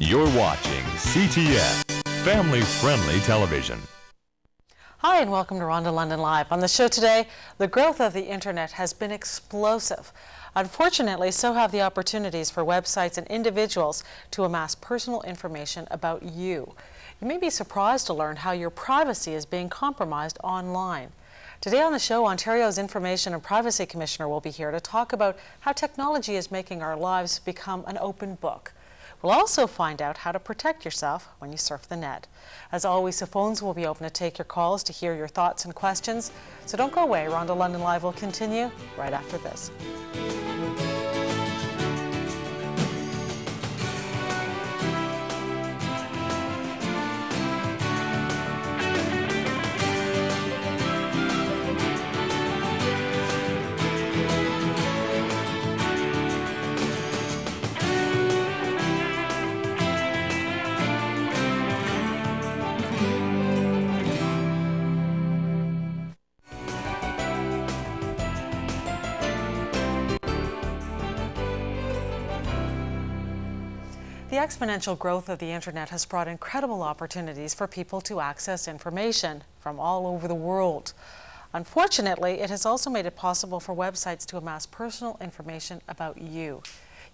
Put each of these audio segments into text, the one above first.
You're watching CTS, family-friendly television. Hi, and welcome to Rhonda London Live. On the show today, the growth of the internet has been explosive. Unfortunately, so have the opportunities for websites and individuals to amass personal information about you. You may be surprised to learn how your privacy is being compromised online. Today on the show, Ontario's Information and Privacy Commissioner will be here to talk about how technology is making our lives become an open book. We'll also find out how to protect yourself when you surf the net. As always, the phones will be open to take your calls to hear your thoughts and questions. So don't go away. Rhonda London Live will continue right after this. The exponential growth of the internet has brought incredible opportunities for people to access information from all over the world. Unfortunately, it has also made it possible for websites to amass personal information about you.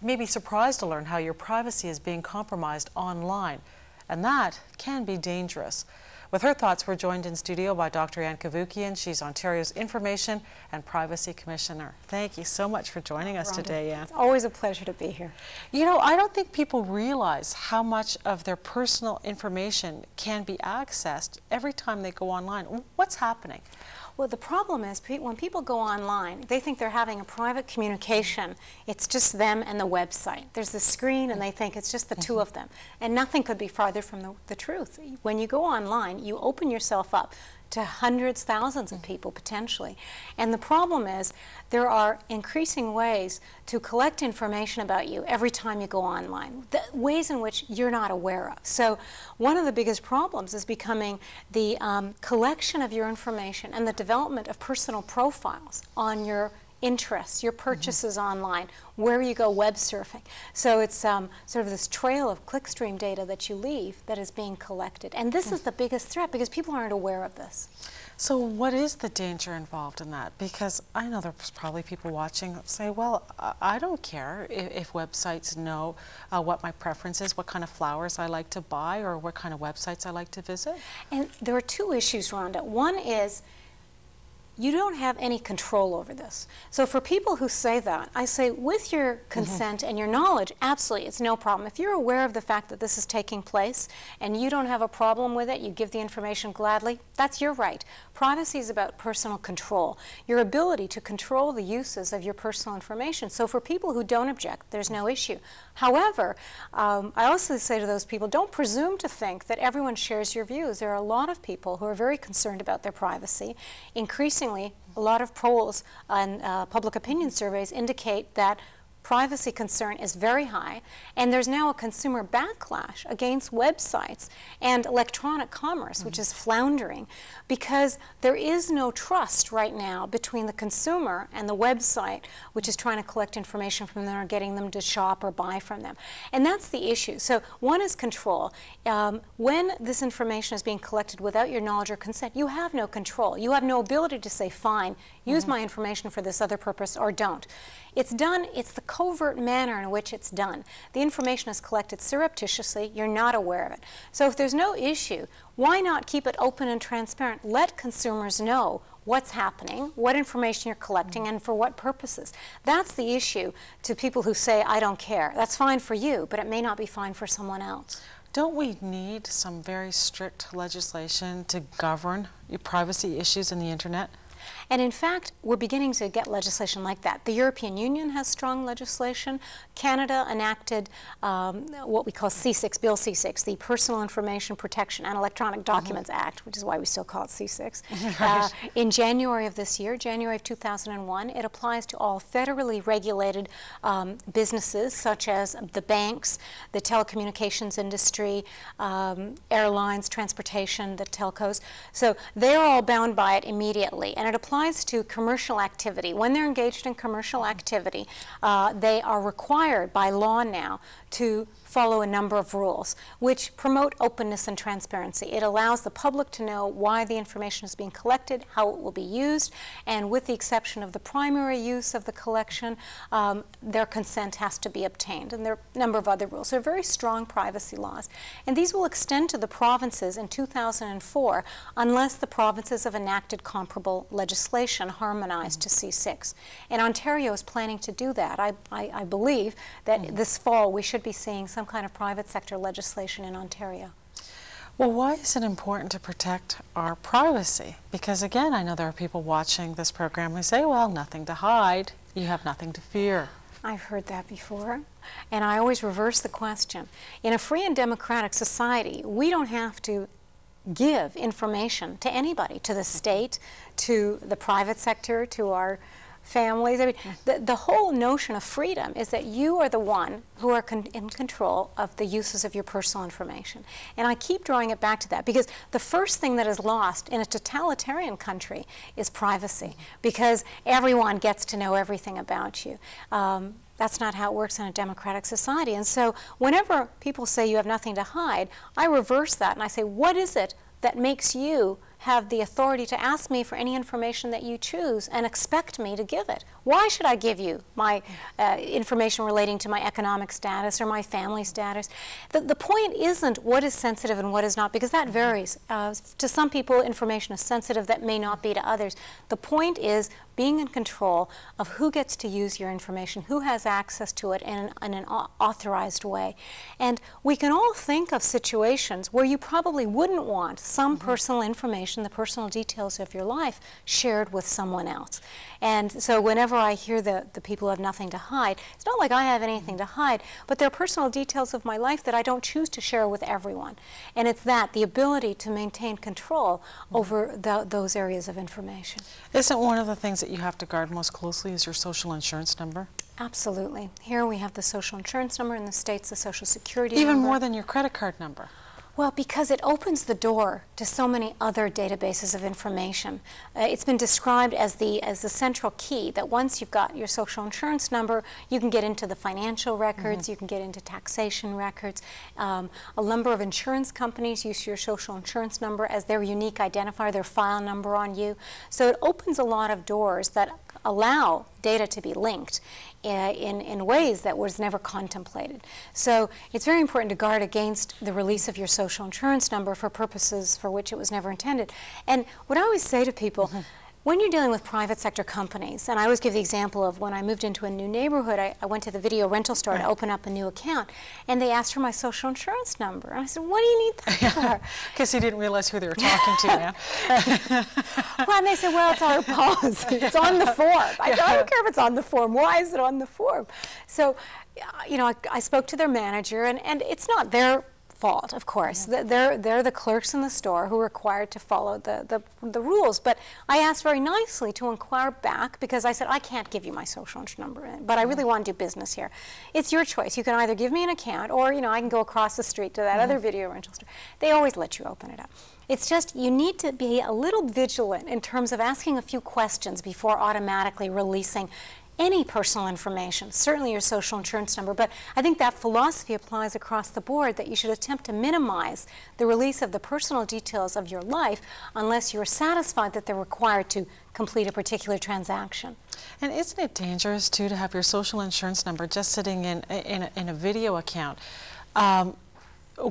You may be surprised to learn how your privacy is being compromised online, and that can be dangerous. With her thoughts, we're joined in studio by Dr. Cavoukian. She's Ontario's Information and Privacy Commissioner. Thank you so much for joining us today, Anne. It's always a pleasure to be here. You know, I don't think people realize how much of their personal information can be accessed every time they go online. What's happening? Well, the problem is when people go online, they think they're having a private communication. It's just them and the website. There's the screen and they think it's just the two of them. And nothing could be farther from the truth. When you go online, you open yourself up to hundreds, thousands of people potentially. And the problem is there are increasing ways to collect information about you every time you go online, the ways in which you're not aware of. So one of the biggest problems is becoming the collection of your information and the development of personal profiles on your interests, your purchases online, where you go web surfing. So it's sort of this trail of clickstream data that you leave that is being collected. And this is the biggest threat because people aren't aware of this. So what is the danger involved in that? Because I know there's probably people watching that say, well, I don't care if websites know what my preference is, what kind of flowers I like to buy, or what kind of websites I like to visit. And there are two issues, Rhonda. One is you don't have any control over this. So for people who say that, I say with your consent and your knowledge, absolutely, it's no problem. If you're aware of the fact that this is taking place and you don't have a problem with it, you give the information gladly, that's your right. Privacy is about personal control, your ability to control the uses of your personal information. So for people who don't object, there's no issue. However, I also say to those people, don't presume to think that everyone shares your views. There are a lot of people who are very concerned about their privacy. Increasingly, a lot of polls and public opinion surveys indicate that privacy concern is very high, and there's now a consumer backlash against websites and electronic commerce, which is floundering, because there is no trust right now between the consumer and the website, which is trying to collect information from them or getting them to shop or buy from them. And that's the issue. So one is control. When this information is being collected without your knowledge or consent, you have no control. You have no ability to say, fine, use my information for this other purpose, or don't. It's done, it's the covert manner in which it's done. The information is collected surreptitiously, you're not aware of it. So if there's no issue, why not keep it open and transparent? Let consumers know what's happening, what information you're collecting, and for what purposes. That's the issue to people who say, I don't care. That's fine for you, but it may not be fine for someone else. Don't we need some very strict legislation to govern your privacy issues in the internet? And in fact, we're beginning to get legislation like that. The European Union has strong legislation. Canada enacted what we call C6, Bill C6, the Personal Information Protection and Electronic Documents Act, which is why we still call it C6. Right. In January of this year, January of 2001, it applies to all federally regulated businesses, such as the banks, the telecommunications industry, airlines, transportation, the telcos. So they're all bound by it immediately. And it applies to commercial activity. When they're engaged in commercial activity, they are required by law now to follow a number of rules which promote openness and transparency. It allows the public to know why the information is being collected, how it will be used, and with the exception of the primary use of the collection, their consent has to be obtained. And there are a number of other rules. There are very strong privacy laws. And these will extend to the provinces in 2004 unless the provinces have enacted comparable legislation harmonized to C6. And Ontario is planning to do that. I believe that this fall we should be seeing some kind of private sector legislation in Ontario. Well, why is it important to protect our privacy? Because again, I know there are people watching this program who say, well, nothing to hide, you have nothing to fear. I've heard that before, and I always reverse the question. In a free and democratic society, we don't have to give information to anybody, to the state, to the private sector, to our families. I mean, the whole notion of freedom is that you are the one who are in control of the uses of your personal information. And I keep drawing it back to that because the first thing that is lost in a totalitarian country is privacy, because everyone gets to know everything about you. That's not how it works in a democratic society. And so whenever people say you have nothing to hide, I reverse that and I say, what is it that makes you have the authority to ask me for any information that you choose and expect me to give it? Why should I give you my information relating to my economic status or my family status? The point isn't what is sensitive and what is not, because that varies. To some people, information is sensitive that may not be to others. The point is being in control of who gets to use your information, who has access to it in an authorized way. And we can all think of situations where you probably wouldn't want some personal information, the personal details of your life, shared with someone else. And so whenever I hear the people who have nothing to hide, it's not like I have anything to hide, but there are personal details of my life that I don't choose to share with everyone. And it's that, the ability to maintain control over those areas of information. Isn't one of the things that you have to guard most closely is your social insurance number? Absolutely. Here we have the social insurance number, in the States the social security number. Even more than your credit card number? Well, because it opens the door to so many other databases of information. It's been described as the central key, that once you've got your social insurance number, you can get into the financial records, you can get into taxation records. A number of insurance companies use your social insurance number as their unique identifier, their file number on you. So it opens a lot of doors that allow data to be linked in ways that was never contemplated. So it's very important to guard against the release of your social insurance number for purposes for which it was never intended. And what I always say to people, when you're dealing with private sector companies, and I always give the example of when I moved into a new neighborhood, I went to the video rental store to open up a new account, and they asked for my social insurance number. And I said, what do you need that for? Because he didn't realize who they were talking to now. Well, and they said, well, it's our policy. It's on the form. I said, I don't care if it's on the form. Why is it on the form? So, you know, I spoke to their manager, and it's not their fault, of course. They're the clerks in the store who are required to follow the rules. But I asked very nicely to inquire back, because I said, I can't give you my social insurance number, but I really want to do business here. It's your choice. You can either give me an account, or, you know, I can go across the street to that other video rental store. They always let you open it up. It's just you need to be a little vigilant in terms of asking a few questions before automatically releasing any personal information, certainly your social insurance number. But I think that philosophy applies across the board, that you should attempt to minimize the release of the personal details of your life unless you're satisfied that they're required to complete a particular transaction. And isn't it dangerous, too, to have your social insurance number just sitting in a video account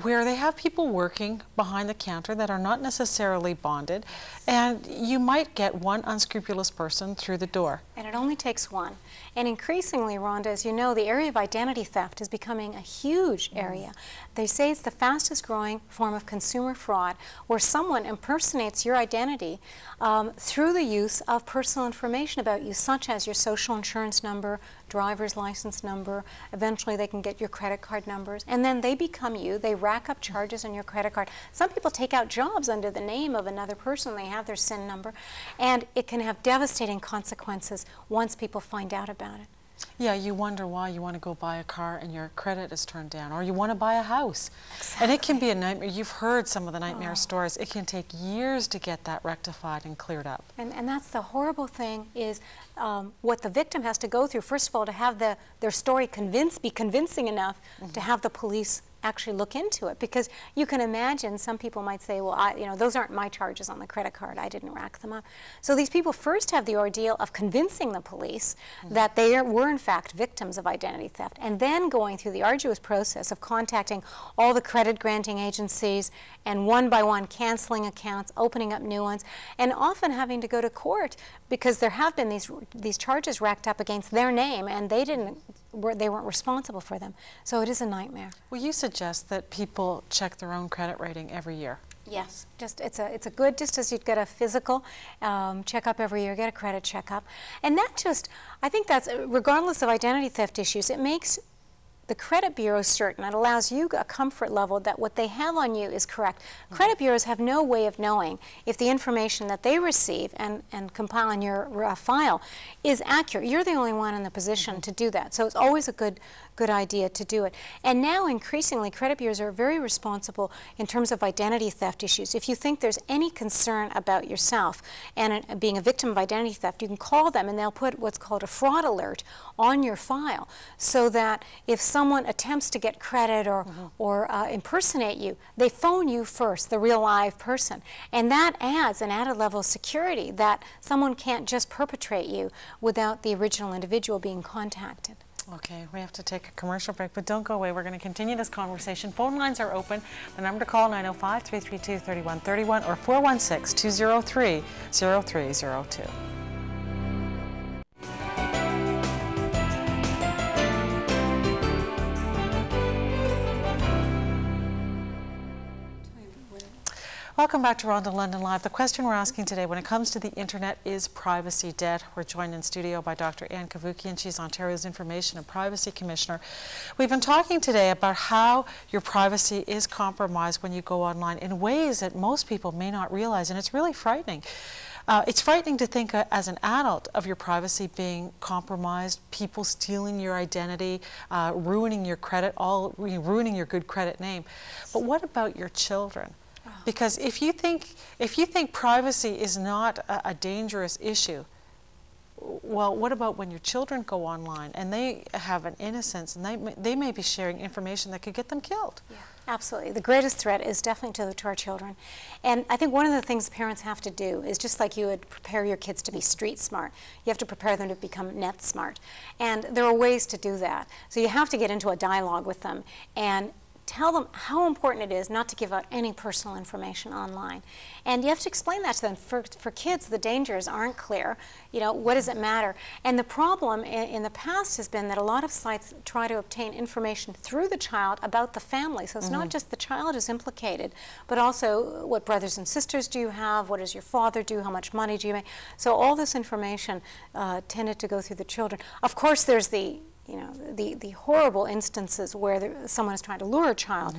where they have people working behind the counter that are not necessarily bonded, and you might get one unscrupulous person through the door? And it only takes one. And increasingly, Rhonda, as you know, the area of identity theft is becoming a huge area. They say it's the fastest growing form of consumer fraud, where someone impersonates your identity through the use of personal information about you, such as your social insurance number, driver's license number. Eventually they can get your credit card numbers, and then they become you. They rack up charges on your credit card. Some people take out jobs under the name of another person. They have their SIN number, and it can have devastating consequences once people find out about it. Yeah, you wonder why you want to go buy a car and your credit is turned down, or you want to buy a house. Exactly. And it can be a nightmare. You've heard some of the nightmare stories. It can take years to get that rectified and cleared up. And that's the horrible thing is what the victim has to go through, first of all, to have their story be convincing enough to have the police actually look into it, because you can imagine some people might say, well, you know, those aren't my charges on the credit card, I didn't rack them up. So these people first have the ordeal of convincing the police that they were in fact victims of identity theft, and then going through the arduous process of contacting all the credit granting agencies and one by one canceling accounts, opening up new ones, and often having to go to court because there have been these charges racked up against their name, and they weren't responsible for them. So it is a nightmare. Well, you suggest that people check their own credit rating every year. Yes, it's a good, just as you'd get a physical checkup every year, get a credit checkup. And that just, I think that's, regardless of identity theft issues, it makes the credit bureau certain. It allows you a comfort level that what they have on you is correct. Credit bureaus have no way of knowing if the information that they receive and compile in your file is accurate. You're the only one in the position to do that. So it's always a good idea to do it. And now increasingly credit bureaus are very responsible in terms of identity theft issues. If you think there's any concern about yourself and being a victim of identity theft, you can call them and they'll put what's called a fraud alert on your file, so that if someone attempts to get credit or impersonate you, they phone you first, the real live person. And that adds an added level of security that someone can't just perpetrate you without the original individual being contacted. Okay, we have to take a commercial break, but don't go away. We're going to continue this conversation. Phone lines are open. The number to call, 905-332-3131 or 416-203-0302. Welcome back to Rhonda London Live. The question we're asking today when it comes to the internet is privacy dead. We're joined in studio by Dr. Cavoukian. She's Ontario's Information and Privacy Commissioner. We've been talking today about how your privacy is compromised when you go online in ways that most people may not realize, and it's really frightening. It's frightening to think as an adult of your privacy being compromised, people stealing your identity, ruining your credit, ruining your good credit name. But what about your children? Because if you think privacy is not a dangerous issue, well, what about when your children go online and they have an innocence and they may be sharing information that could get them killed? Yeah, absolutely. The greatest threat is definitely to our children. And I think one of the things parents have to do is, just like you would prepare your kids to be street smart, you have to prepare them to become net smart. And there are ways to do that. So you have to get into a dialogue with them and tell them how important it is not to give out any personal information online. And you have to explain that to them. For kids, the dangers aren't clear. You know, what does it matter? And the problem in the past has been that a lot of sites try to obtain information through the child about the family. So it's not just the child is implicated, but also what brothers and sisters do you have, what does your father do, how much money do you make. So all this information tended to go through the children. Of course, there's the horrible instances where someone is trying to lure a child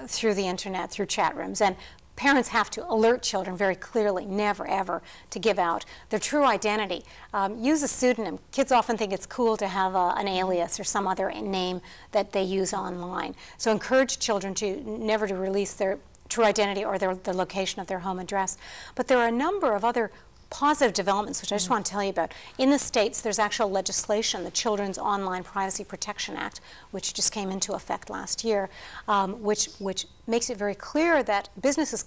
through the internet, through chat rooms. And parents have to alert children very clearly, never ever to give out their true identity. Use a pseudonym. Kids often think it's cool to have an alias or some other name that they use online. So encourage children to never to release their true identity or the location of their home address. But there are a number of other positive developments, which I just want to tell you about. In the States, there's actual legislation, the Children's Online Privacy Protection Act, which just came into effect last year, which makes it very clear that businesses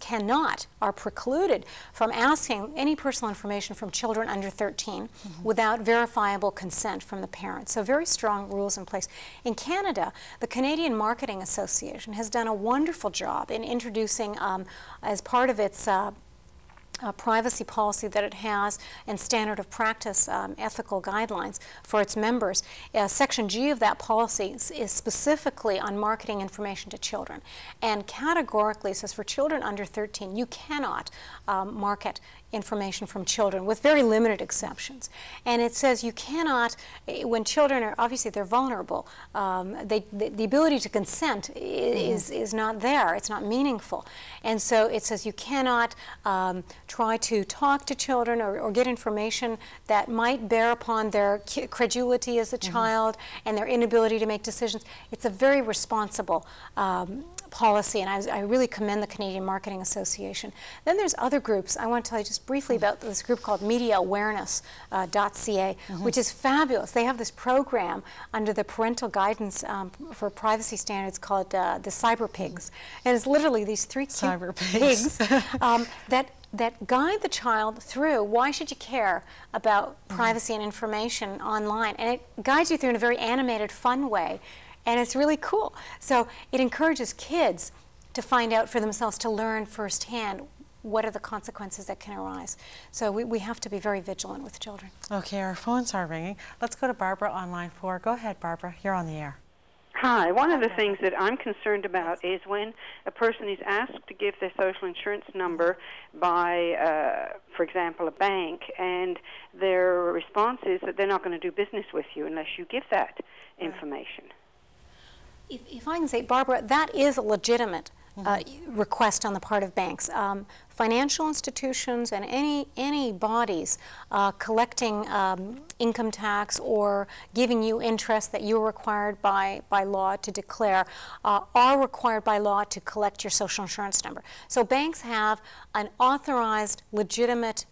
are precluded from asking any personal information from children under 13 without verifiable consent from the parents. So very strong rules in place. In Canada, the Canadian Marketing Association has done a wonderful job in introducing, as part of its privacy policy that it has and standard of practice ethical guidelines for its members. Section G of that policy is specifically on marketing information to children, and categorically says for children under 13 you cannot market information from children with very limited exceptions. And it says you cannot, when children are, obviously they're vulnerable, the ability to consent is not there, it's not meaningful. And so it says you cannot try to talk to children or get information that might bear upon their credulity as a child and their inability to make decisions. It's a very responsible policy, and I really commend the Canadian Marketing Association. Then there's other groups. I want to tell you just briefly about this group called MediaAwareness.ca, which is fabulous. They have this program under the parental guidance for privacy standards called the Cyber Pigs, and it's literally these three cyber pigs that guide the child through why should you care about privacy and information online, and it guides you through in a very animated, fun way. And it's really cool. So it encourages kids to find out for themselves, to learn firsthand what are the consequences that can arise. So we have to be very vigilant with children. Okay, our phones are ringing. Let's go to Barbara on line 4. Go ahead, Barbara. You're on the air. Hi. One of the things that I'm concerned about is when a person is asked to give their social insurance number by, for example, a bank, and their response is that they're not going to do business with you unless you give that information. If I can say, Barbara, that is a legitimate request on the part of banks. Financial institutions and any bodies collecting income tax or giving you interest that you're required by law to declare are required by law to collect your social insurance number. So banks have an authorized, legitimate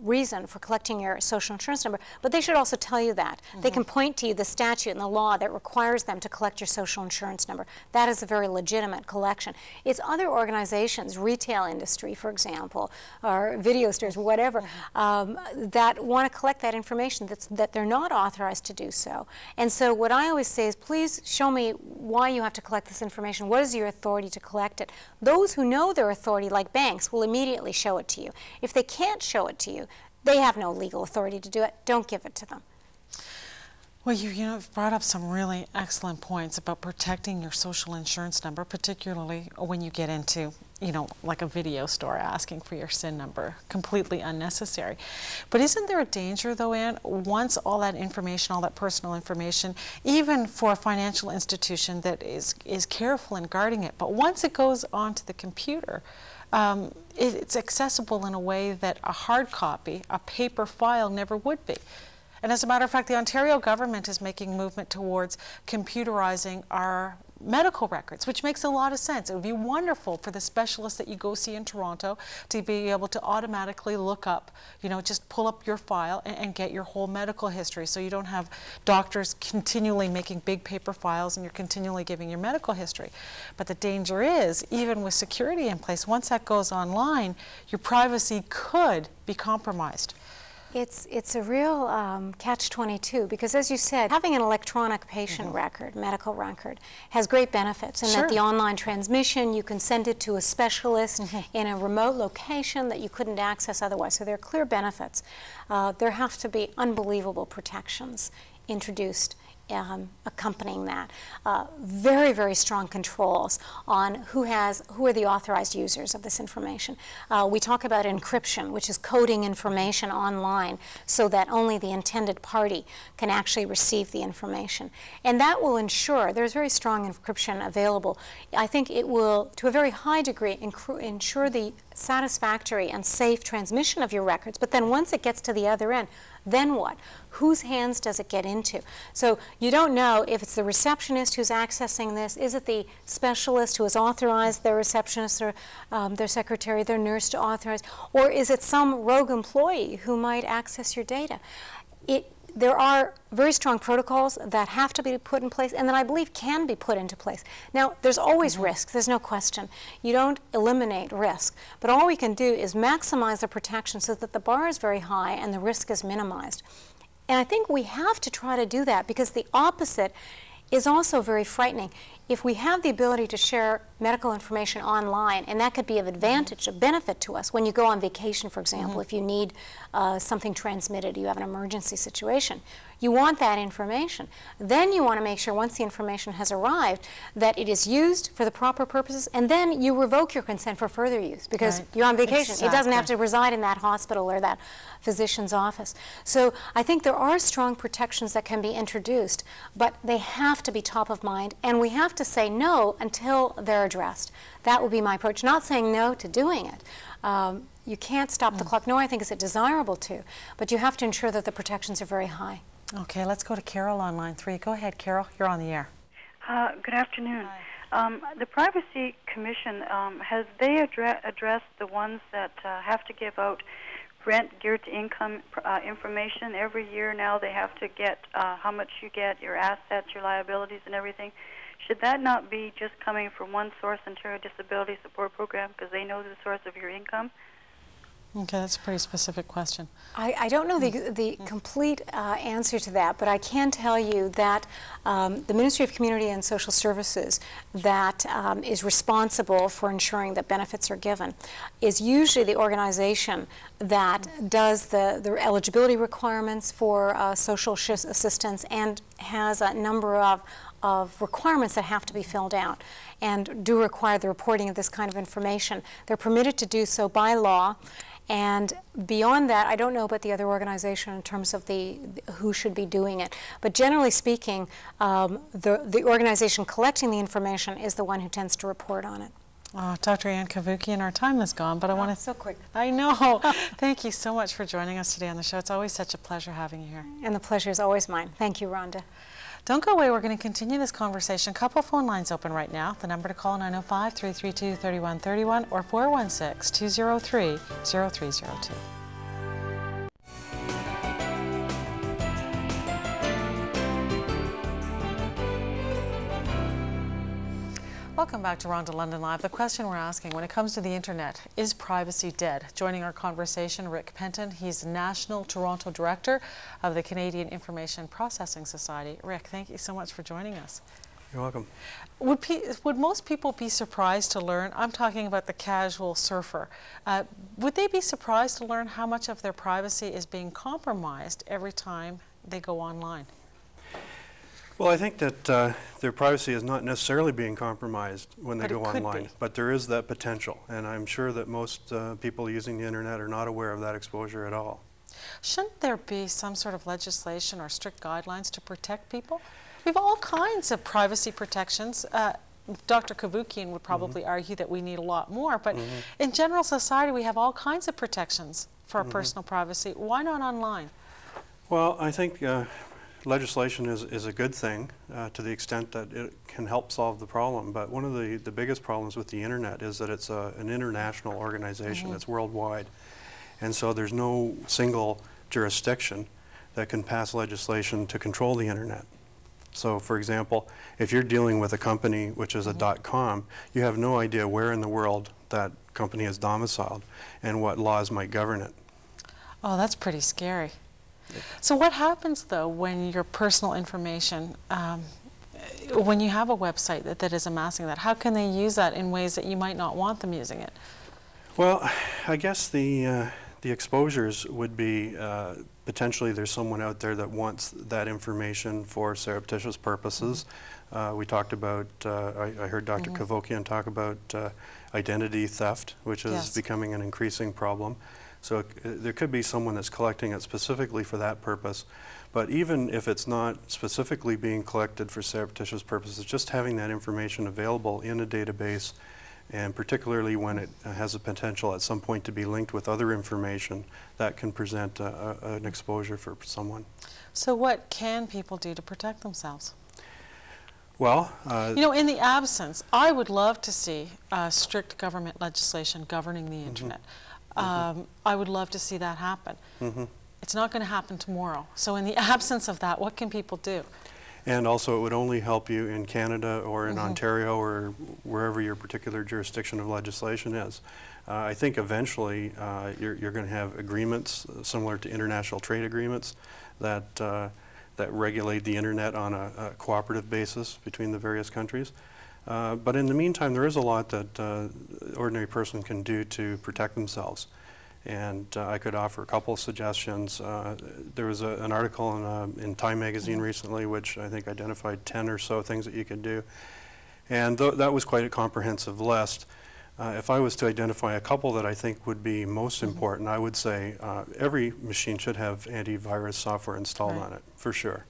reason for collecting your social insurance number, but they should also tell you that. They can point to you the statute and the law that requires them to collect your social insurance number. That is a very legitimate collection. It's other organizations, retail industry, for example, or video stores, whatever, that want to collect that information that they're not authorized to do so. And so what I always say is, please show me why you have to collect this information. What is your authority to collect it? Those who know their authority, like banks, will immediately show it to you. If they can't show it to you, they have no legal authority to do it. Don't give it to them. Well, you've brought up some really excellent points about protecting your social insurance number, particularly when you get into, like a video store asking for your SIN number. Completely unnecessary. But isn't there a danger, though, Anne, once all that information, all that personal information, even for a financial institution that is careful in guarding it, but once it goes onto the computer, it's accessible in a way that a hard copy, a paper file, never would be. And as a matter of fact, the Ontario government is making movement towards computerizing our medical records, which makes a lot of sense. It would be wonderful for the specialist that you go see in Toronto to be able to automatically look up, just pull up your file and get your whole medical history, so you don't have doctors continually making big paper files and you're continually giving your medical history. But the danger is, even with security in place, once that goes online, your privacy could be compromised. It's a real catch-22, because as you said, having an electronic patient record, medical record, has great benefits in that the online transmission, you can send it to a specialist in a remote location that you couldn't access otherwise. So there are clear benefits. There have to be unbelievable protections introduced accompanying that. Very, very strong controls on who are the authorized users of this information. We talk about encryption, which is coding information online so that only the intended party can actually receive the information. And that will ensure, there's very strong encryption available. I think it will, to a very high degree, ensure the satisfactory and safe transmission of your records. But then once it gets to the other end, then what? Whose hands does it get into? So you don't know if it's the receptionist who's accessing this. Is it the specialist who has authorized their receptionist or their secretary, their nurse to authorize? Or is it some rogue employee who might access your data? There are very strong protocols that have to be put in place and that I believe can be put into place. Now, there's always risk. There's no question. You don't eliminate risk. But all we can do is maximize the protection so that the bar is very high and the risk is minimized. And I think we have to try to do that, because the opposite is also very frightening. if we have the ability to share medical information online, and that could be of advantage, a benefit to us when you go on vacation, for example, if you need something transmitted, you have an emergency situation, you want that information. Then you want to make sure once the information has arrived that it is used for the proper purposes, and then you revoke your consent for further use because you're on vacation. Exactly. It doesn't have to reside in that hospital or that physician's office. So I think there are strong protections that can be introduced, but they have to be top of mind, and we have to say no until they're addressed. That would be my approach, not saying no to doing it. You can't stop the clock, nor I think is it desirable to, but you have to ensure that the protections are very high. Okay, let's go to Carol on line 3. Go ahead, Carol. You're on the air. Good afternoon. The Privacy Commission, has they addressed the ones that have to give out rent geared to income information every year? Now they have to get how much you get, your assets, your liabilities, and everything. Should that not be just coming from one source, Ontario Disability Support Program, because they know the source of your income? Okay, that's a pretty specific question. I don't know the complete answer to that, but I can tell you that the Ministry of Community and Social Services that is responsible for ensuring that benefits are given is usually the organization that does the eligibility requirements for social assistance and has a number of requirements that have to be filled out and do require the reporting of this kind of information. They're permitted to do so by law. And beyond that, I don't know about the other organization in terms of who should be doing it. But generally speaking, the organization collecting the information is the one who tends to report on it. Dr. Ann Cavoukian, our time is gone, but I want to... So quick. I know. Thank you so much for joining us today on the show. It's always such a pleasure having you here. And the pleasure is always mine. Thank you, Rhonda. Don't go away. We're going to continue this conversation. A couple of phone lines open right now. The number to call 905-332-3131 or 416-203-0302. Welcome back to Rhonda London Live. The question we're asking when it comes to the internet, is privacy dead? Joining our conversation, Rick Penton. He's National Toronto Director of the Canadian Information Processing Society. Rick, thank you so much for joining us. You're welcome. Would most people be surprised to learn, I'm talking about the casual surfer, would they be surprised to learn how much of their privacy is being compromised every time they go online? Well, I think that their privacy is not necessarily being compromised when they go online, but there is that potential, and I'm sure that most people using the internet are not aware of that exposure at all. Shouldn't there be some sort of legislation or strict guidelines to protect people? We have all kinds of privacy protections. Dr. Cavoukian would probably argue that we need a lot more, but in general society we have all kinds of protections for our personal privacy. Why not online? Well, I think legislation is a good thing to the extent that it can help solve the problem, but one of the biggest problems with the internet is that it's an international organization. It's worldwide, and so there's no single jurisdiction that can pass legislation to control the internet. So for example, if you're dealing with a company which is a .com, you have no idea where in the world that company is domiciled and what laws might govern it. Oh, that's pretty scary. So what happens, though, when your personal information, when you have a website that is amassing that? How can they use that in ways that you might not want them using it? Well, I guess the exposures would be potentially there's someone out there that wants that information for surreptitious purposes. We talked about, I heard Dr. Cavoukian talk about identity theft, which is becoming an increasing problem. So there could be someone that's collecting it specifically for that purpose. But even if it's not specifically being collected for surreptitious purposes, just having that information available in a database, and particularly when it has the potential at some point to be linked with other information, that can present an exposure for someone. So what can people do to protect themselves? Well, you know, in the absence, I would love to see strict government legislation governing the internet. I would love to see that happen. It's not going to happen tomorrow. So in the absence of that, what can people do? And also it would only help you in Canada or in Ontario or wherever your particular jurisdiction of legislation is. I think eventually you're going to have agreements similar to international trade agreements that regulate the internet on a cooperative basis between the various countries. But in the meantime, there is a lot that an ordinary person can do to protect themselves. And I could offer a couple of suggestions. There was an article in Time magazine recently which I think identified 10 or so things that you could do. And that was quite a comprehensive list. If I was to identify a couple that I think would be most important, I would say every machine should have antivirus software installed on it, for sure.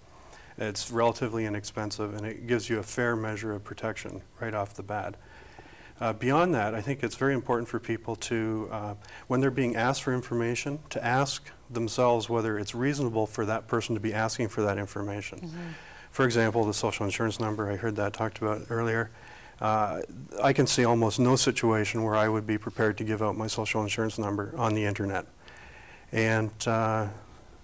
It's relatively inexpensive, and it gives you a fair measure of protection right off the bat. Beyond that, I think it's very important for people to, when they're being asked for information, to ask themselves whether it's reasonable for that person to be asking for that information. For example, the social insurance number, I heard that talked about earlier. I can see almost no situation where I would be prepared to give out my social insurance number on the internet. And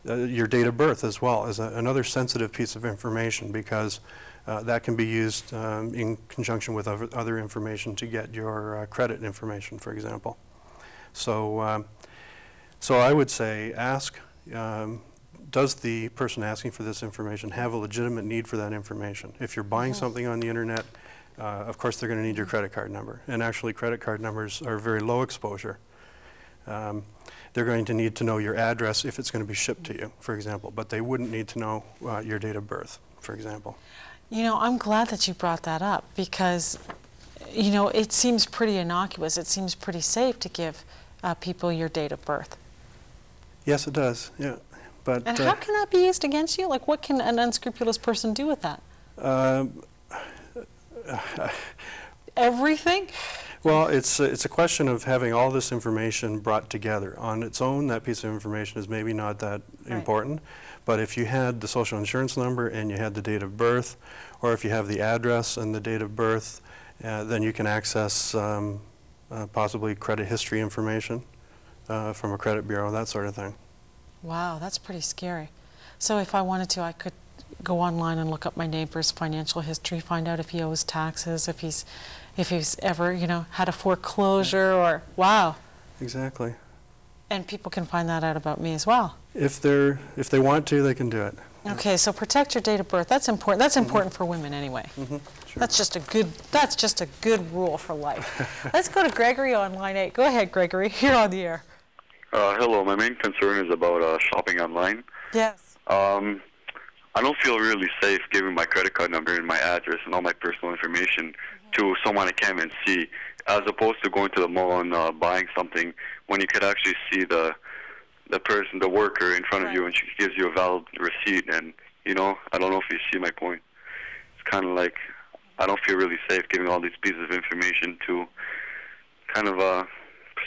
your date of birth as well is another sensitive piece of information, because that can be used in conjunction with other information to get your credit information, for example. So, so I would say ask, does the person asking for this information have a legitimate need for that information? If you're buying something on the internet, of course they're going to need your credit card number. And actually credit card numbers are very low exposure. They're going to need to know your address if it's going to be shipped to you, for example, but they wouldn't need to know your date of birth, for example. You know, I'm glad that you brought that up, because, you know, it seems pretty innocuous. It seems pretty safe to give people your date of birth. Yes, it does, yeah. But, and how can that be used against you? Like, what can an unscrupulous person do with that? Everything? Well, it's a question of having all this information brought together. On its own, that piece of information is maybe not that important, but if you had the social insurance number and you had the date of birth, or if you have the address and the date of birth, then you can access possibly credit history information from a credit bureau, that sort of thing. Wow, that's pretty scary. So if I wanted to, I could go online and look up my neighbor's financial history, find out if he owes taxes, if he's ever, you know, had a foreclosure, or wow. Exactly. And people can find that out about me as well. If they want to, they can do it. Okay, so protect your date of birth. That's important. That's important for women anyway. Sure. That's just a good rule for life. Let's go to Gregory on line 8. Go ahead, Gregory. You're on the air. Hello. My main concern is about shopping online. Yes. I don't feel really safe giving my credit card number and my address and all my personal information to someone I can't even see, as opposed to going to the mall and buying something when you could actually see the person, the worker in front of you, and she gives you a valid receipt. And, you know, I don't know if you see my point. It's kind of like I don't feel really safe giving all these pieces of information to kind of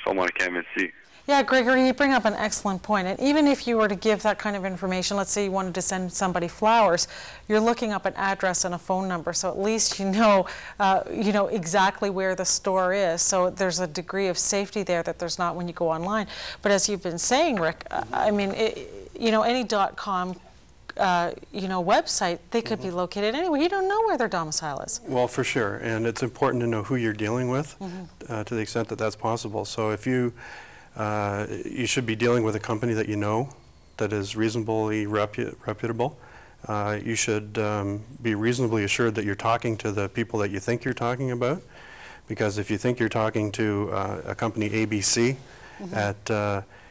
someone I can't even see. Yeah, Gregory, you bring up an excellent point. And even if you were to give that kind of information, let's say you wanted to send somebody flowers, you're looking up an address and a phone number, so at least you know exactly where the store is. So there's a degree of safety there that there's not when you go online. But as you've been saying, Rick, I mean, any .com website, they could be located anywhere. You don't know where their domicile is. Well, for sure, and it's important to know who you're dealing with to the extent that that's possible. So if you should be dealing with a company that you know, that is reasonably reputable. You should be reasonably assured that you're talking to the people that you think you're talking about, because if you think you're talking to a company ABC at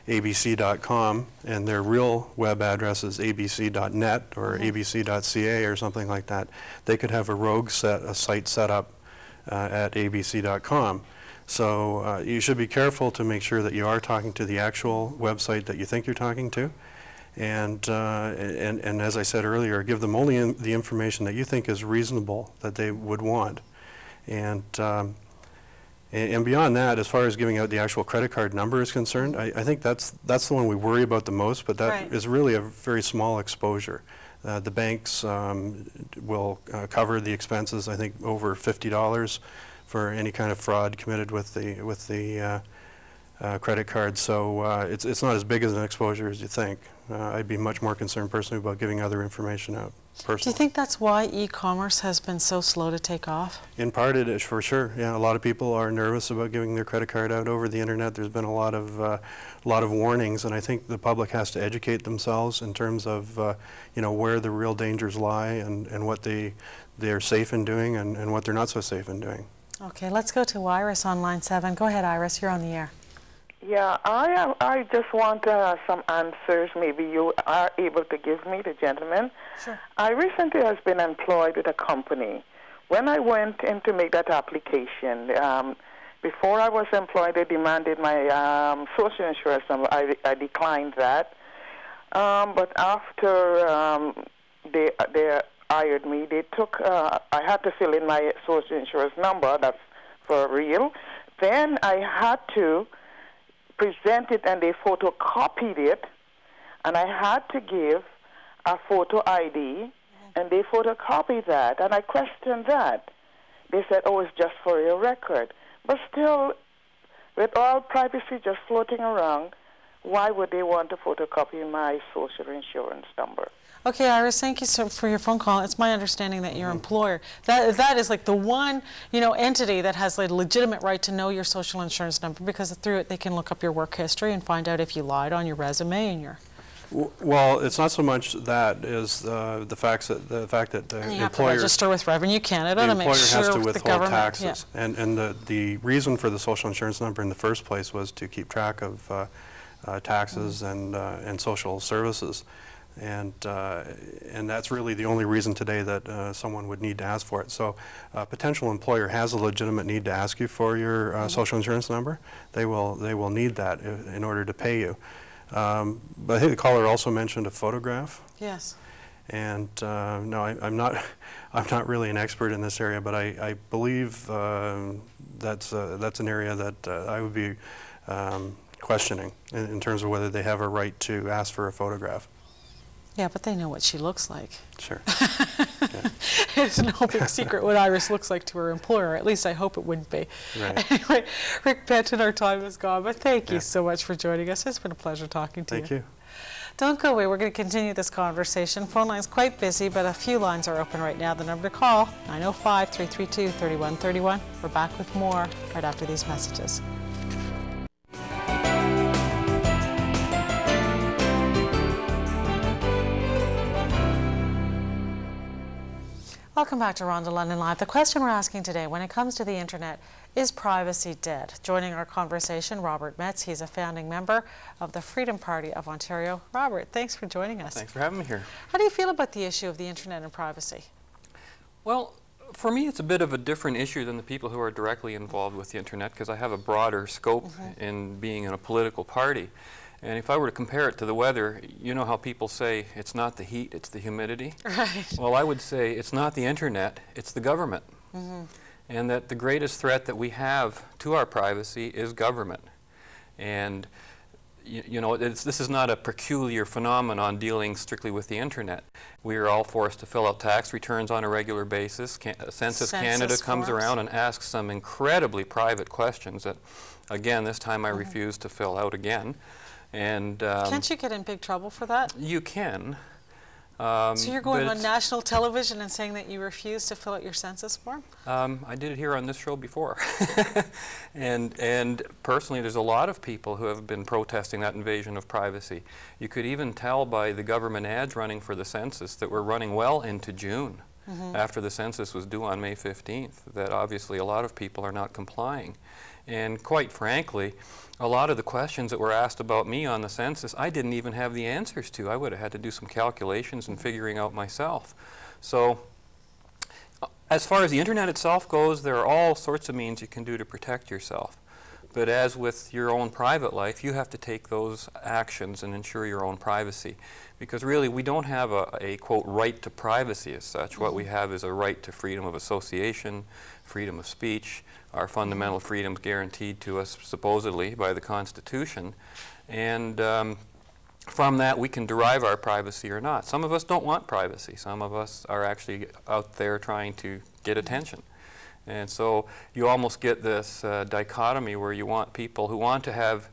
abc.com and their real web address is abc.net or abc.ca or something like that, they could have a rogue site set up at abc.com. So you should be careful to make sure that you are talking to the actual website that you think you're talking to, and as I said earlier, give them only the information that you think is reasonable that they would want, and beyond that, as far as giving out the actual credit card number is concerned, I think that's the one we worry about the most, but that is really a very small exposure. The banks will cover the expenses, I think, over $50 for any kind of fraud committed with the credit card, so it's not as big as an exposure as you think. I'd be much more concerned personally about giving other information out personally. Do you think that's why e-commerce has been so slow to take off? In part it is, for sure. Yeah, a lot of people are nervous about giving their credit card out over the internet. There's been a lot of warnings, and I think the public has to educate themselves in terms of you know, where the real dangers lie and what they're safe in doing and what they're not so safe in doing. Okay, let's go to Iris on line 7. Go ahead, Iris, you're on the air. Yeah, I just want some answers. Maybe you are able to give me, the gentleman. Sure. I recently has been employed with a company. When I went in to make that application, before I was employed, they demanded my social insurance number. I declined that. But after they hired me, they took, I had to fill in my social insurance number. That's for real. Then I had to present it, and they photocopied it, and I had to give a photo ID, and they photocopied that, and I questioned that. They said, oh, it's just for your record. But still, with all privacy just floating around, why would they want to photocopy my social insurance number? Okay, Iris, thank you so for your phone call. It's my understanding that your employer, that is like the one, you know, entity that has a legitimate right to know your social insurance number, because through it they can look up your work history and find out if you lied on your resume and your... Well, it's not so much that as the fact that the you have to employer register with Revenue Canada to make employer sure has to the withhold government... taxes. Yeah. And the reason for the social insurance number in the first place was to keep track of taxes and social services. And that's really the only reason today that someone would need to ask for it. So a potential employer has a legitimate need to ask you for your social insurance number. They will need that in order to pay you. But I think the caller also mentioned a photograph. Yes. And no, I'm not really an expert in this area, but I believe that's an area that I would be questioning in terms of whether they have a right to ask for a photograph. Yeah, but they know what she looks like. Sure. Yeah. It's no big secret what Iris looks like to her employer. At least I hope it wouldn't be. Right. Anyway, Rick Penton, our time is gone, but thank you so much for joining us. It's been a pleasure talking to you. Thank you. Don't go away. We're going to continue this conversation. Phone line's quite busy, but a few lines are open right now. The number to call, 905-332-3131. We're back with more right after these messages. Welcome back to Rhonda London Live. The question we're asking today, when it comes to the internet, is privacy dead? Joining our conversation, Robert Metz. He's a founding member of the Freedom Party of Ontario. Robert, thanks for joining us. Thanks for having me here. How do you feel about the issue of the internet and privacy? Well, for me, it's a bit of a different issue than the people who are directly involved with the internet, because I have a broader scope in being in a political party. And if I were to compare it to the weather, you know how people say it's not the heat, it's the humidity? Right. Well, I would say it's not the internet, it's the government. And that the greatest threat that we have to our privacy is government. And you know, this is not a peculiar phenomenon dealing strictly with the internet. We are all forced to fill out tax returns on a regular basis. Census Canada comes around and asks some incredibly private questions that, again, this time I refuse to fill out again. And can't you get in big trouble for that? You can. So you're going on national television and saying that you refuse to fill out your census form? I did it here on this show before. and personally, there's a lot of people who have been protesting that invasion of privacy. You could even tell by the government ads running for the census that we're running well into June, after the census was due on May 15th, that obviously a lot of people are not complying. And quite frankly, a lot of the questions that were asked about me on the census, I didn't even have the answers to. I would have had to do some calculations and figuring out myself. So as far as the internet itself goes, there are all sorts of means you can do to protect yourself. But as with your own private life, you have to take those actions and ensure your own privacy. Because really, we don't have a quote, right to privacy as such. What we have is a right to freedom of association, freedom of speech, our fundamental freedoms guaranteed to us supposedly by the Constitution. And from that, we can derive our privacy or not. Some of us don't want privacy. Some of us are actually out there trying to get attention. And so you almost get this dichotomy where you want people who want to have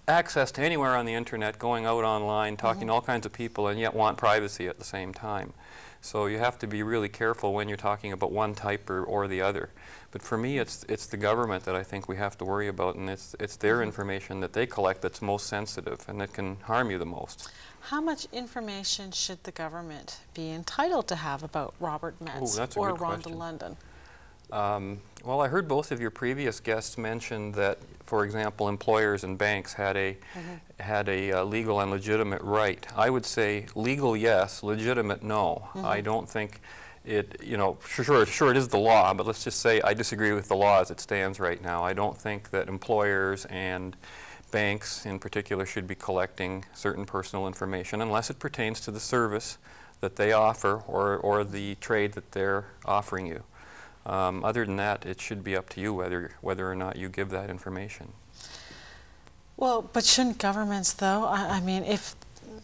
access to anywhere on the internet, going out online, talking to all kinds of people, and yet want privacy at the same time. So you have to be really careful when you're talking about one type or the other. But for me, it's the government that I think we have to worry about, and it's their information that they collect that's most sensitive and that can harm you the most. How much information should the government be entitled to have about Robert Metz or Rhonda London? Well, I heard both of your previous guests mention that, for example, employers and banks had a legal and legitimate right. I would say legal, yes; legitimate, no. I don't think it. You know, sure, it is the law, but let's just say I disagree with the law as it stands right now. I don't think that employers and banks, in particular, should be collecting certain personal information unless it pertains to the service that they offer or the trade that they're offering you. Other than that, it should be up to you whether or not you give that information. Well, but shouldn't governments, though? I mean,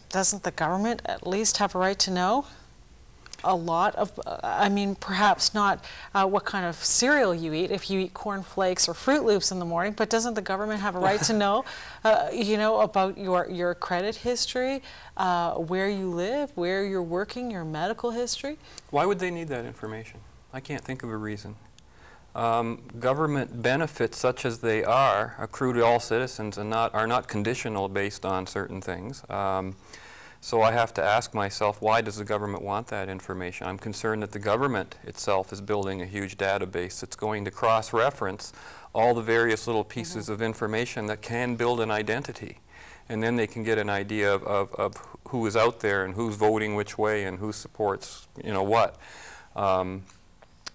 doesn't the government at least have a right to know a lot of, I mean, perhaps not what kind of cereal you eat, if you eat Corn Flakes or Fruit Loops in the morning, but doesn't the government have a right to know, you know, about your credit history, where you live, where you're working, your medical history? Why would they need that information? I can't think of a reason. Government benefits, such as they are, accrue to all citizens and are not conditional based on certain things. So I have to ask myself, why does the government want that information? I'm concerned that the government itself is building a huge database that's going to cross-reference all the various little pieces of information that can build an identity. And then they can get an idea of who is out there and who's voting which way and who supports, you know, what.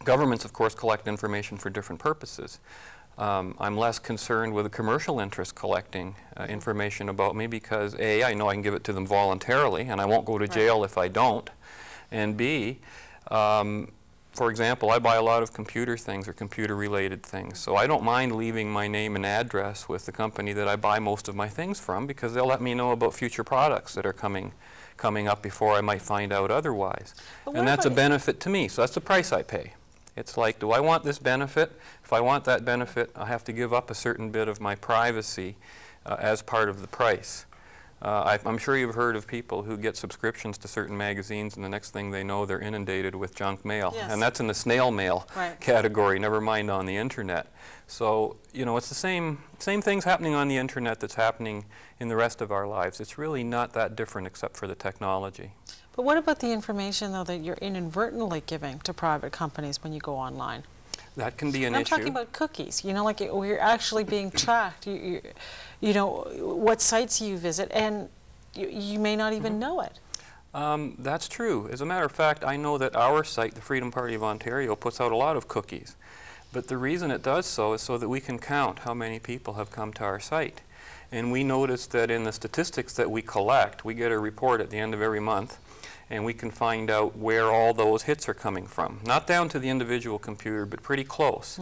Governments, of course, collect information for different purposes. I'm less concerned with a commercial interest collecting information about me because A, I know I can give it to them voluntarily and I won't go to jail if I don't. And B, for example, I buy a lot of computer things or computer-related things. So I don't mind leaving my name and address with the company that I buy most of my things from because they'll let me know about future products that are coming up before I might find out otherwise. And that's a benefit to me, so that's the price I pay. It's like, do I want this benefit? If I want that benefit, I have to give up a certain bit of my privacy as part of the price. I'm sure you've heard of people who get subscriptions to certain magazines and the next thing they know they're inundated with junk mail. Yes. And that's in the snail mail category, never mind on the internet. So, you know, it's the same things happening on the internet that's happening in the rest of our lives. It's really not that different except for the technology. But what about the information, though, that you're inadvertently giving to private companies when you go online? That can be an issue. I'm talking about cookies, you know, like we're actually being tracked, you know, what sites you visit, and you may not even know it. That's true. As a matter of fact, I know that our site, the Freedom Party of Ontario, puts out a lot of cookies. But the reason it does so is so that we can count how many people have come to our site. And we notice that in the statistics that we collect, we get a report at the end of every month, and we can find out where all those hits are coming from. Not down to the individual computer, but pretty close.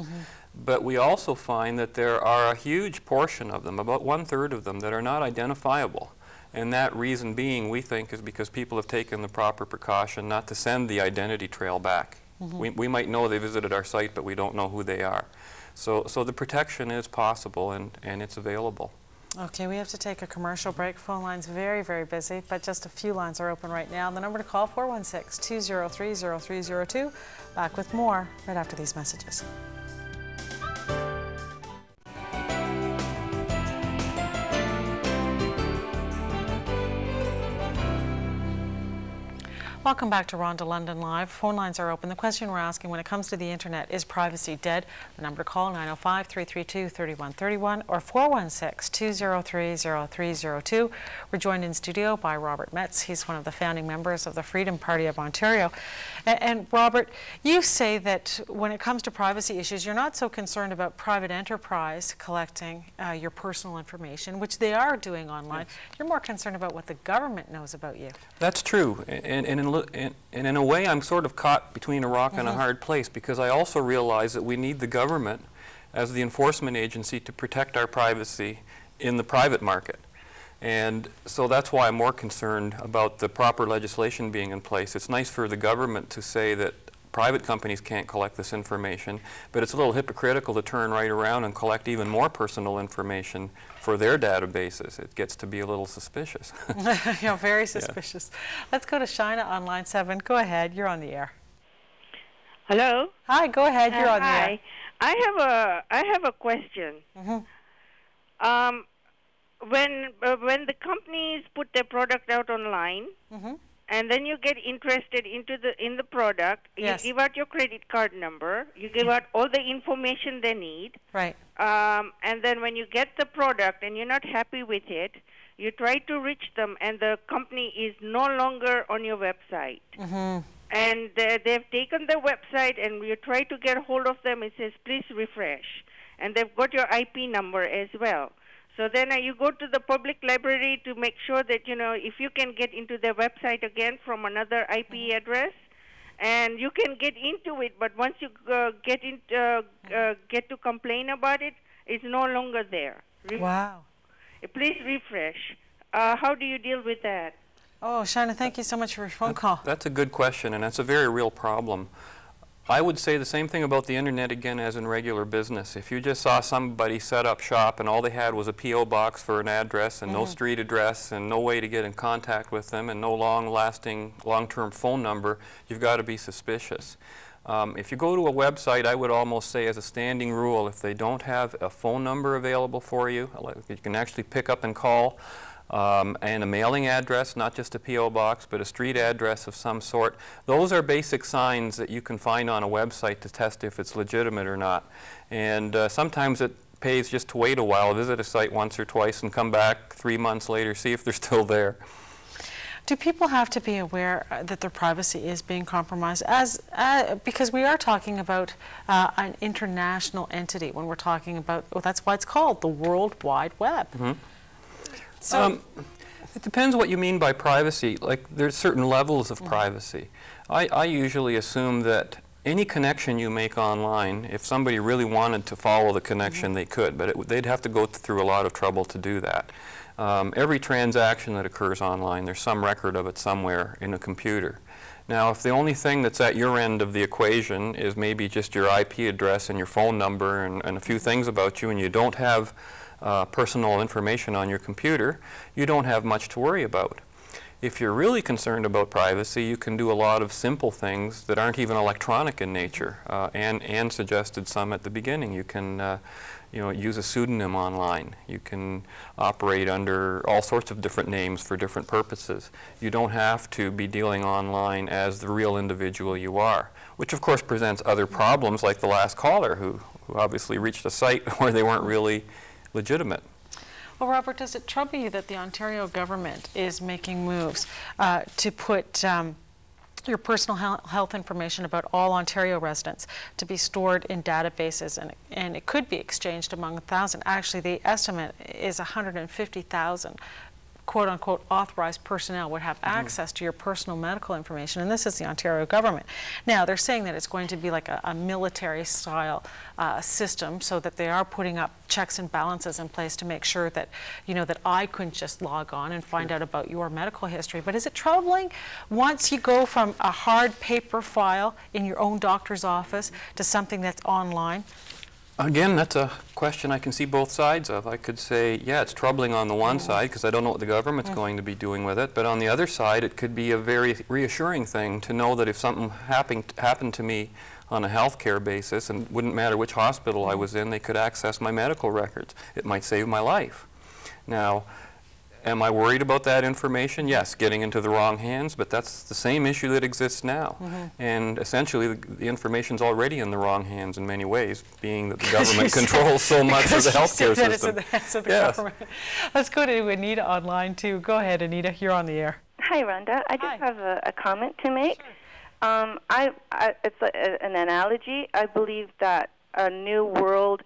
But we also find that there are a huge portion of them, about 1/3 of them, that are not identifiable. And that reason being, we think, is because people have taken the proper precaution not to send the identity trail back. We might know they visited our site, but we don't know who they are. So the protection is possible, and it's available. Okay, we have to take a commercial break. Phone line's very, very busy, but just a few lines are open right now. The number to call, 416-203-0302. Back with more right after these messages. Welcome back to Rhonda London Live. Phone lines are open. The question we're asking when it comes to the internet, is privacy dead? The number to call, 905-332-3131 or 416-203-0302. We're joined in studio by Robert Metz. He's one of the founding members of the Freedom Party of Ontario. And Robert, you say that when it comes to privacy issues, you're not so concerned about private enterprise collecting your personal information, which they are doing online. Yes. You're more concerned about what the government knows about you. That's true. And in a way, I'm sort of caught between a rock and a hard place, because I also realize that we need the government as the enforcement agency to protect our privacy in the private market. And so that's why I'm more concerned about the proper legislation being in place. It's nice for the government to say that private companies can't collect this information, but it's a little hypocritical to turn right around and collect even more personal information for their databases. It gets to be a little suspicious. Yeah, very suspicious. Yeah. Let's go to Shina on line 7. Go ahead, you're on the air. Hello? Hi, go ahead, you're on the air. I have a question. When the companies put their product out online, and then you get interested in the product, yes. You give out your credit card number, you give out all the information they need, right? And then when you get the product and you're not happy with it, you try to reach them, and the company is no longer on your website. And they've taken the website, and you try to get hold of them. It says, please refresh. And they've got your IP number as well. So then you go to the public library to make sure that, if you can get into their website again from another IP address, and you can get into it, but once you get to complain about it, it's no longer there. Wow. Please refresh. How do you deal with that? Oh, Shina, thank you so much for your phone call. That's a good question, and that's a very real problem. I would say the same thing about the internet again as in regular business. If you just saw somebody set up shop and all they had was a P.O. box for an address and no street address and no way to get in contact with them and no long-lasting, long-term phone number, you've got to be suspicious. If you go to a website, I would almost say as a standing rule, if they don't have a phone number available for you, you can actually pick up and call. And a mailing address, not just a P.O. box, but a street address of some sort. Those are basic signs that you can find on a website to test if it's legitimate or not. And sometimes it pays just to wait a while, visit a site once or twice, and come back 3 months later, see if they're still there. Do people have to be aware that their privacy is being compromised? Because we are talking about an international entity when we're talking about, that's why it's called the World Wide Web. So it depends what you mean by privacy. Like, there's certain levels of privacy. I usually assume that any connection you make online, if somebody really wanted to follow the connection, they could, but they'd have to go through a lot of trouble to do that. Every transaction that occurs online, there's some record of it somewhere in a computer. Now, if the only thing that's at your end of the equation is maybe just your IP address and your phone number and a few things about you, and you don't have personal information on your computer, you don't have much to worry about. If you're really concerned about privacy, you can do a lot of simple things that aren't even electronic in nature. Anne suggested some at the beginning. You can use a pseudonym online. You can operate under all sorts of different names for different purposes. You don't have to be dealing online as the real individual you are, which of course presents other problems, like the last caller who obviously reached a site where they weren't really legitimate. Well, Robert, does it trouble you that the Ontario government is making moves to put your personal health information about all Ontario residents to be stored in databases, and it could be exchanged among 1,000? Actually, the estimate is 150,000 quote-unquote authorized personnel would have access to your personal medical information, and this is the Ontario government. Now, they're saying that it's going to be like a military-style system, so that they are putting up checks and balances in place to make sure that, that I couldn't just log on and find out about your medical history. But is it troubling once you go from a hard paper file in your own doctor's office to something that's online? Again, that's a question I can see both sides of. I could say, yeah, it's troubling on the one side because I don't know what the government's going to be doing with it. But on the other side, it could be a very reassuring thing to know that if something happened to me on a healthcare basis, and it wouldn't matter which hospital I was in, they could access my medical records. It might save my life. Now, am I worried about that information? Yes, getting into the wrong hands, but that's the same issue that exists now. And essentially, the information's already in the wrong hands in many ways, being that the government controls so much of the healthcare system. It's in the hands of the government. Let's go to Anita online, too. Go ahead, Anita. You're on the air. Hi, Rhonda. I just have a comment to make. Sure. It's an analogy. I believe that a new world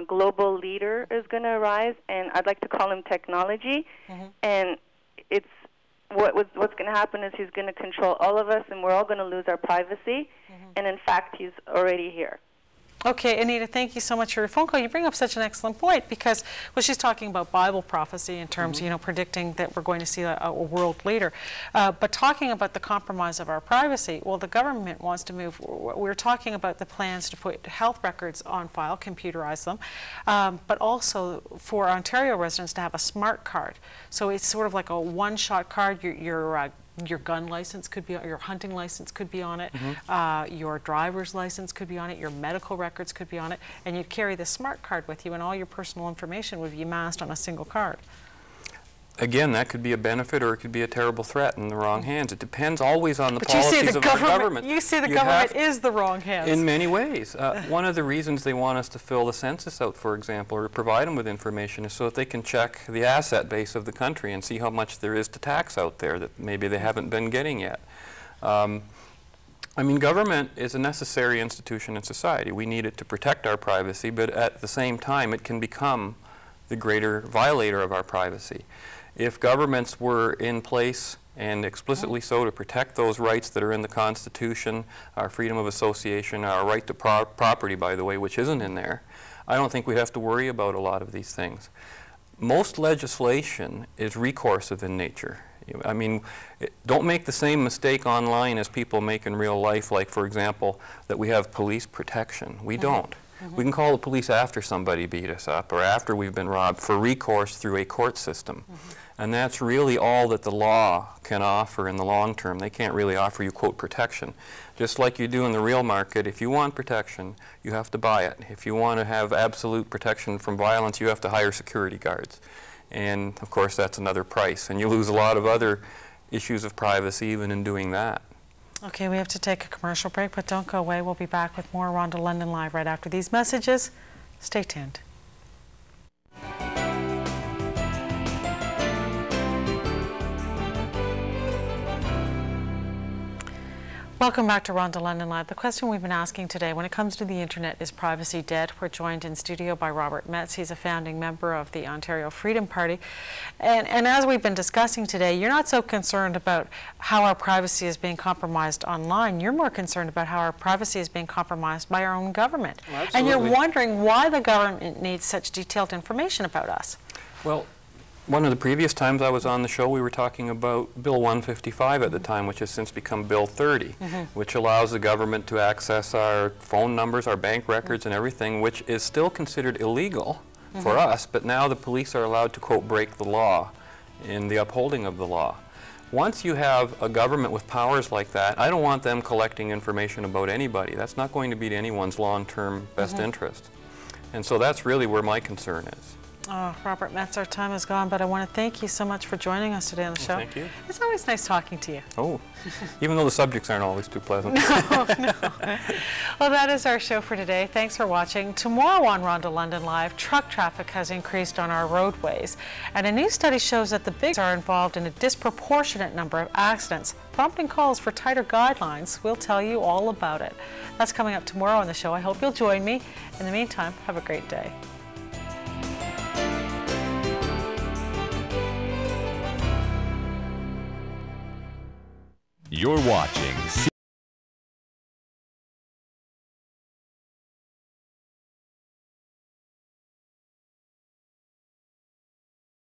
global leader is going to arise, and I'd like to call him technology. And it's what's going to happen is he's going to control all of us, and we're all going to lose our privacy. And in fact, he's already here. Okay, Anita, thank you so much for your phone call. You bring up such an excellent point because, well, she's talking about Bible prophecy in terms, you know, predicting that we're going to see a world later. But talking about the compromise of our privacy, well, the government wants to move. We're talking about the plans to put health records on file, computerize them, but also for Ontario residents to have a smart card. So it's sort of like a one-shot card. Your gun license could be, your hunting license could be on it, your driver's license could be on it, your medical records could be on it, and you'd carry the smart card with you and all your personal information would be amassed on a single card. Again, that could be a benefit or it could be a terrible threat in the wrong hands. It depends always on the policies of our government. You see the government is the wrong hands. In many ways. One of the reasons they want us to fill the census out, for example, or provide them with information is so that they can check the asset base of the country and see how much there is to tax out there that maybe they haven't been getting yet. I mean, government is a necessary institution in society. We need it to protect our privacy, but at the same time, it can become the greater violator of our privacy. If governments were in place, and explicitly so, to protect those rights that are in the Constitution, our freedom of association, our right to property, by the way, which isn't in there, I don't think we'd have to worry about a lot of these things. Most legislation is recursive in nature. I mean, don't make the same mistake online as people make in real life, like, for example, that we have police protection. We don't. We can call the police after somebody beat us up or after we've been robbed for recourse through a court system. And that's really all that the law can offer in the long term. They can't really offer you, quote, protection. Just like you do in the real market, if you want protection, you have to buy it. If you want to have absolute protection from violence, you have to hire security guards. And, of course, that's another price. And you lose a lot of other issues of privacy even in doing that. Okay, we have to take a commercial break, but don't go away. We'll be back with more Rhonda London Live right after these messages. Stay tuned. Welcome back to Rhonda London Live. The question we've been asking today when it comes to the internet, is privacy dead? We're joined in studio by Robert Metz. He's a founding member of the Ontario Freedom Party. And as we've been discussing today, you're not so concerned about how our privacy is being compromised online. You're more concerned about how our privacy is being compromised by our own government. Well, and you're wondering why the government needs such detailed information about us. Well, one of the previous times I was on the show, we were talking about Bill 155 at the time, which has since become Bill 30, which allows the government to access our phone numbers, our bank records, and everything, which is still considered illegal for us, but now the police are allowed to, quote, break the law in the upholding of the law. Once you have a government with powers like that, I don't want them collecting information about anybody. That's not going to be to anyone's long-term best interest. And so that's really where my concern is. Oh, Robert Metz, our time is gone, but I want to thank you so much for joining us today on the show. Thank you. It's always nice talking to you. Oh, even though the subjects aren't always too pleasant. No. Well, that is our show for today. Thanks for watching. Tomorrow on Rhonda London Live, truck traffic has increased on our roadways, and a new study shows that the big are involved in a disproportionate number of accidents, prompting calls for tighter guidelines. We'll tell you all about it. That's coming up tomorrow on the show. I hope you'll join me. In the meantime, have a great day. You're watching